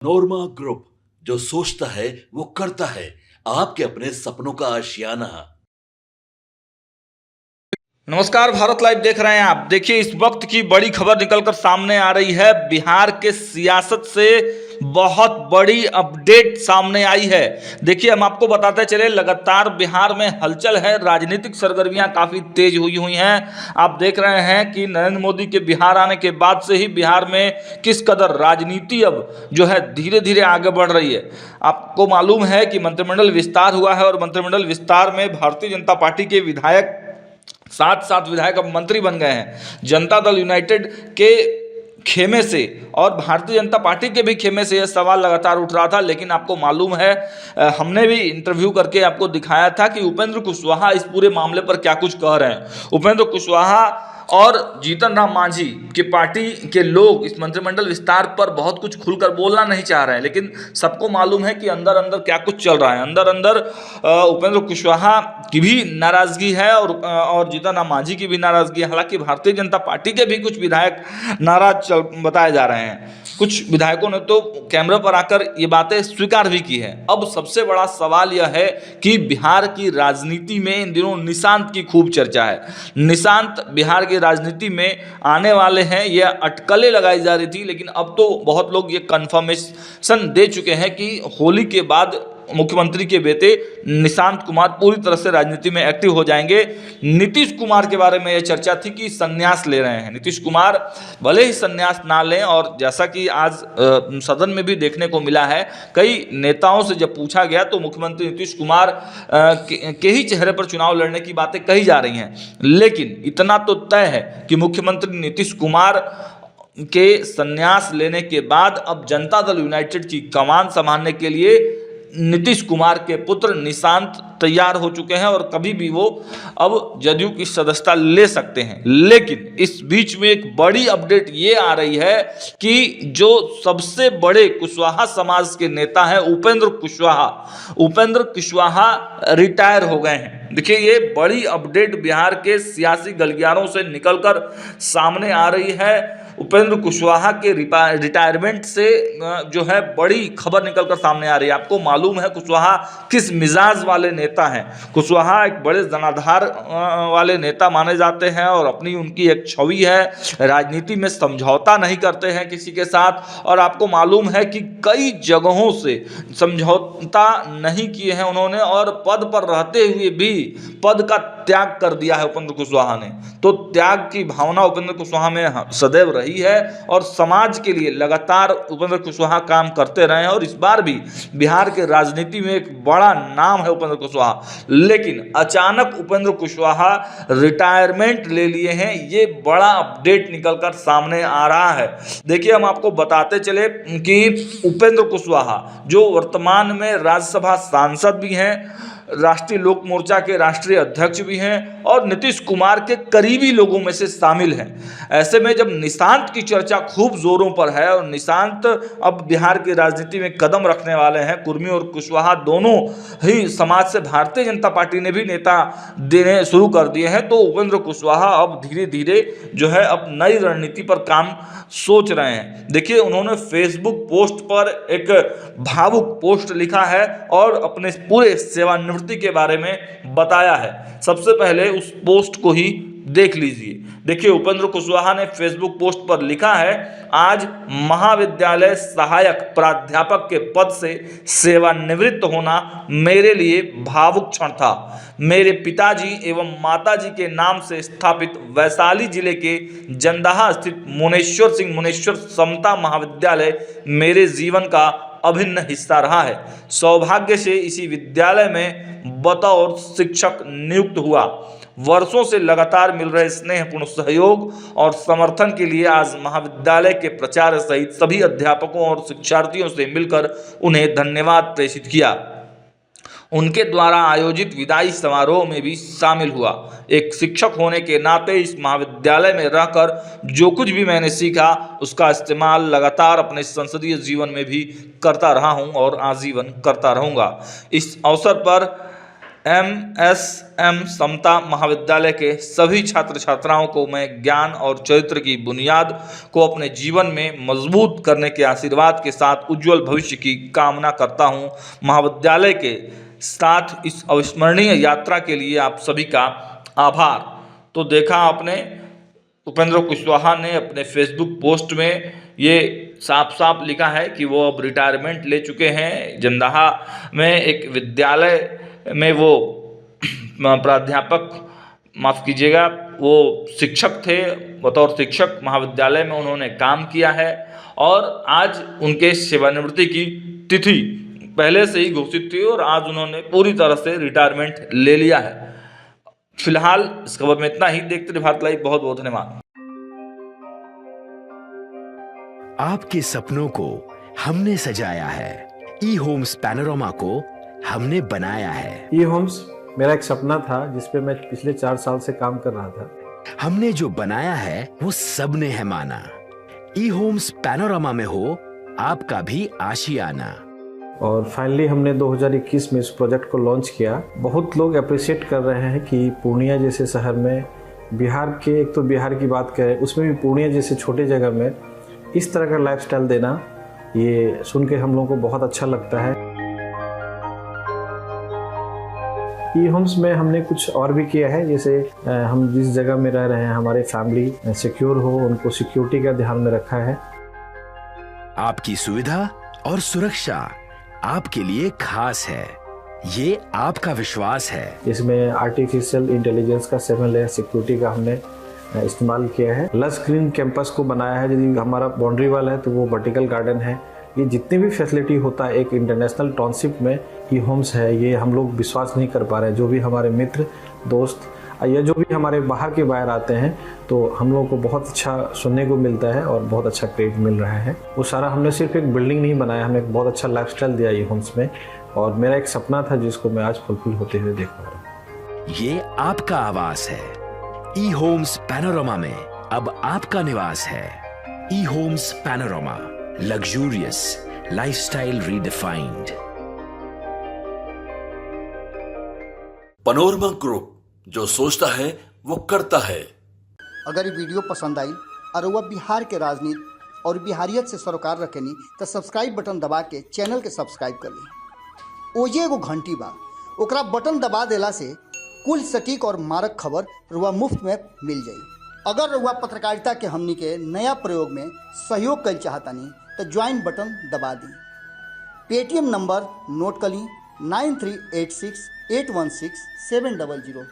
नोरमा group, जो सोचता है वो करता है। आपके अपने सपनों का आशियाना। नमस्कार, भारत लाइव देख रहे हैं आप। देखिए, इस वक्त की बड़ी खबर निकलकर सामने आ रही है। बिहार के सियासत से बहुत बड़ी अपडेट सामने आई है। देखिए, हम आपको बताते चले, लगातार बिहार में हलचल है, राजनीतिक सरगर्मियां काफ़ी तेज हुई हैं। आप देख रहे हैं कि नरेंद्र मोदी के बिहार आने के बाद से ही बिहार में किस कदर राजनीति अब जो है धीरे धीरे आगे बढ़ रही है। आपको मालूम है कि मंत्रिमंडल विस्तार हुआ है और मंत्रिमंडल विस्तार में भारतीय जनता पार्टी के विधायक 7 विधायक अब मंत्री बन गए हैं। जनता दल यूनाइटेड के खेमे से और भारतीय जनता पार्टी के भी खेमे से यह सवाल लगातार उठ रहा था, लेकिन आपको मालूम है, हमने भी इंटरव्यू करके आपको दिखाया था कि उपेंद्र कुशवाहा इस पूरे मामले पर क्या कुछ कह रहे हैं। उपेंद्र कुशवाहा और जीतन राम मांझी की पार्टी के लोग इस मंत्रिमंडल विस्तार पर बहुत कुछ खुलकर बोलना नहीं चाह रहे हैं, लेकिन सबको मालूम है कि अंदर अंदर क्या कुछ चल रहा है। अंदर अंदर उपेंद्र कुशवाहा की भी नाराजगी है और जीतन राम मांझी की भी नाराजगी है। हालांकि भारतीय जनता पार्टी के भी कुछ विधायक नाराज बताए जा रहे हैं। कुछ विधायकों ने तो कैमरे पर आकर ये बातें स्वीकार भी की है। अब सबसे बड़ा सवाल यह है कि बिहार की राजनीति में इन दिनों निशांत की खूब चर्चा है। निशांत बिहार की राजनीति में आने वाले हैं, यह अटकलें लगाई जा रही थी, लेकिन अब तो बहुत लोग ये कंफर्मेशन दे चुके हैं कि होली के बाद मुख्यमंत्री के बेटे निशांत कुमार पूरी तरह से राजनीति में एक्टिव हो जाएंगे। नीतीश कुमार के बारे में यह चर्चा थी कि संन्यास ले रहे हैं। नीतीश कुमार भले ही संन्यास ना लें, और जैसा कि आज सदन में भी देखने को मिला है, कई नेताओं से जब पूछा गया तो मुख्यमंत्री नीतीश कुमार के ही चेहरे पर चुनाव लड़ने की बातें कही जा रही हैं। लेकिन इतना तो तय है कि मुख्यमंत्री नीतीश कुमार के संन्यास लेने के बाद अब जनता दल यूनाइटेड की कमान संभालने के लिए नीतीश कुमार के पुत्र निशांत तैयार हो चुके हैं और कभी भी वो अब जदयू की सदस्यता ले सकते हैं। लेकिन इस बीच में एक बड़ी अपडेट ये आ रही है कि जो सबसे बड़े कुशवाहा समाज के नेता हैं उपेंद्र कुशवाहा रिटायर हो गए हैं। देखिए, ये बड़ी अपडेट बिहार के सियासी गलियारों से निकलकर सामने आ रही है। उपेंद्र कुशवाहा के रिटायरमेंट से जो है बड़ी खबर निकलकर सामने आ रही है। आपको मालूम है कुशवाहा किस मिजाज वाले नेता हैं। कुशवाहा एक बड़े जनाधार वाले नेता माने जाते हैं और अपनी उनकी एक छवि है। राजनीति में समझौता नहीं करते हैं किसी के साथ, और आपको मालूम है कि कई जगहों से समझौता नहीं किए हैं उन्होंने, और पद पर रहते हुए भी पद का त्याग कर दिया है उपेंद्र कुशवाहा ने। तो त्याग की भावना उपेंद्र कुशवाहा में सदैव रही है और समाज के लिए लगातार उपेंद्र कुशवाहा काम करते रहे हैं, और इस बार भी बिहार के राजनीति में एक बड़ा नाम है उपेंद्र कुशवाहा। लेकिन अचानक उपेंद्र कुशवाहा रिटायरमेंट ले लिए हैं, ये बड़ा अपडेट निकलकर सामने आ रहा है। देखिए, हम आपको बताते चले कि उपेंद्र कुशवाहा जो वर्तमान में राज्यसभा सांसद भी हैं, राष्ट्रीय लोक मोर्चा के राष्ट्रीय अध्यक्ष भी हैं और नीतीश कुमार के करीबी लोगों में से शामिल हैं। ऐसे में जब निशांत की चर्चा खूब जोरों पर है और निशांत अब बिहार की राजनीति में कदम रखने वाले हैं, कुर्मी और कुशवाहा दोनों ही समाज से भारतीय जनता पार्टी ने भी नेता देने शुरू कर दिए हैं, तो उपेंद्र कुशवाहा अब धीरे धीरे जो है अब नई रणनीति पर काम सोच रहे हैं। देखिए, उन्होंने फेसबुक पोस्ट पर एक भावुक पोस्ट लिखा है और अपने पूरे सेवानिवृत्ति के बारे में बताया है। सबसे पहले उस पोस्ट को ही देख लीजिए। देखिए, उपेंद्र कुशवाहा ने फेसबुक पोस्ट पर लिखा है, आज महाविद्यालय सहायक प्राध्यापक के पद से सेवानिवृत्त होना मेरे लिए भावुक क्षण था। मेरे पिताजी एवं माताजी के नाम से स्थापित वैशाली जिले के जंदाहा स्थित मुनेश्वर समता महाविद्यालय मेरे जीवन का अभिन्न हिस्सा रहा है। सौभाग्य से इसी विद्यालय में बतौर शिक्षक नियुक्त हुआ। वर्षों से लगातार मिल रहे स्नेहपूर्ण सहयोग और समर्थन के लिए आज महाविद्यालय के प्राचार्य सहित सभी अध्यापकों और शिक्षार्थियों से मिलकर उन्हें धन्यवाद प्रेषित किया। उनके द्वारा आयोजित विदाई समारोह में भी शामिल हुआ। एक शिक्षक होने के नाते इस महाविद्यालय में रहकर जो कुछ भी मैंने सीखा उसका इस्तेमाल लगातार अपने संसदीय जीवन में भी करता रहा हूं और आजीवन करता रहूंगा। इस अवसर पर MSM समता महाविद्यालय के सभी छात्र छात्राओं को मैं ज्ञान और चरित्र की बुनियाद को अपने जीवन में मजबूत करने के आशीर्वाद के साथ उज्जवल भविष्य की कामना करता हूं। महाविद्यालय के साथ इस अविस्मरणीय यात्रा के लिए आप सभी का आभार। तो देखा आपने, उपेंद्र कुशवाहा ने अपने फेसबुक पोस्ट में ये साफ साफ लिखा है कि वो अब रिटायरमेंट ले चुके हैं। जंदाहा में एक विद्यालय में वो प्राध्यापक, माफ़ कीजिएगा, वो शिक्षक थे। बतौर शिक्षक महाविद्यालय में उन्होंने काम किया है और आज उनके सेवानिवृत्ति की तिथि पहले से ही घोषित थी और आज उन्होंने पूरी तरह से रिटायरमेंट ले लिया है। फिलहाल इस खबर में इतना ही। देखते रहिए भारत लाइव। बहुत बहुत धन्यवाद। आपके सपनों को हमने सजाया है, ई होम्स पैनोरमा को हमने बनाया है। ई होम्स मेरा एक सपना था जिस पे मैं पिछले 4 साल से काम कर रहा था। हमने जो बनाया है वो सबने है माना। ई होम्स पैनोरमा में हो आपका भी आशियाना। और फाइनली हमने 2021 में इस प्रोजेक्ट को लॉन्च किया। बहुत लोग अप्रिशिएट कर रहे हैं कि पूर्णिया जैसे शहर में, बिहार के, एक तो बिहार की बात करें उसमें भी पूर्णिया जैसे छोटे जगह में इस तरह का लाइफस्टाइल देना, ये सुन के हम लोगों को बहुत अच्छा लगता है। ई होम्स में हमने कुछ और भी किया है, जैसे हम जिस जगह में रह रहे हैं हमारे फैमिली सिक्योर हो, उनको सिक्योरिटी का ध्यान में रखा है। आपकी सुविधा और सुरक्षा आपके लिए खास है, ये आपका विश्वास है। इसमें आर्टिफिशियल इंटेलिजेंस का 7 लेयर सिक्योरिटी का हमने इस्तेमाल किया है। लस ग्रीन कैंपस को बनाया है। यदि हमारा बाउंड्री वाल है तो वो वर्टिकल गार्डन है। ये जितनी भी फैसिलिटी होता है एक इंटरनेशनल टाउनशिप में ई होम्स है, ये हम लोग विश्वास नहीं कर पा रहे हैं। जो भी हमारे मित्र दोस्त या जो भी हमारे बाहर के बाहर आते हैं तो हम लोगों को बहुत अच्छा सुनने को मिलता है और बहुत अच्छा क्रेडिट मिल रहा है। वो सारा हमने सिर्फ एक बिल्डिंग नहीं बनाया, हमें एक बहुत अच्छा लाइफस्टाइल दिया ई होम्स में, और मेरा एक सपना था जिसको मैं आज फुलफिल होते हुए देख पा रहा हूँ। ये आपका आवास है। ई होम्स पैनोरमा में अब आपका निवास है। E homes Panorama, luxurious lifestyle redefined. Panorama group, जो सोचता है वो करता है। अगर ये वीडियो पसंद आई और वह बिहार के राजनीति और बिहारियत से सरोकार रखेनी तो सब्सक्राइब बटन दबा के चैनल के सब्सक्राइब कर ली। ओजे एगो घंटी बा, ओकरा बटन दबा देला से कुल सटीक और मारक खबर रुआ मुफ्त में मिल जाई। अगर रुआ पत्रकारिता के हमनी के नया प्रयोग में सहयोग कर चाहतानी तो ज्वाइन बटन दबा दी। पेटीएम नंबर नोट कर ली 9386 816 700।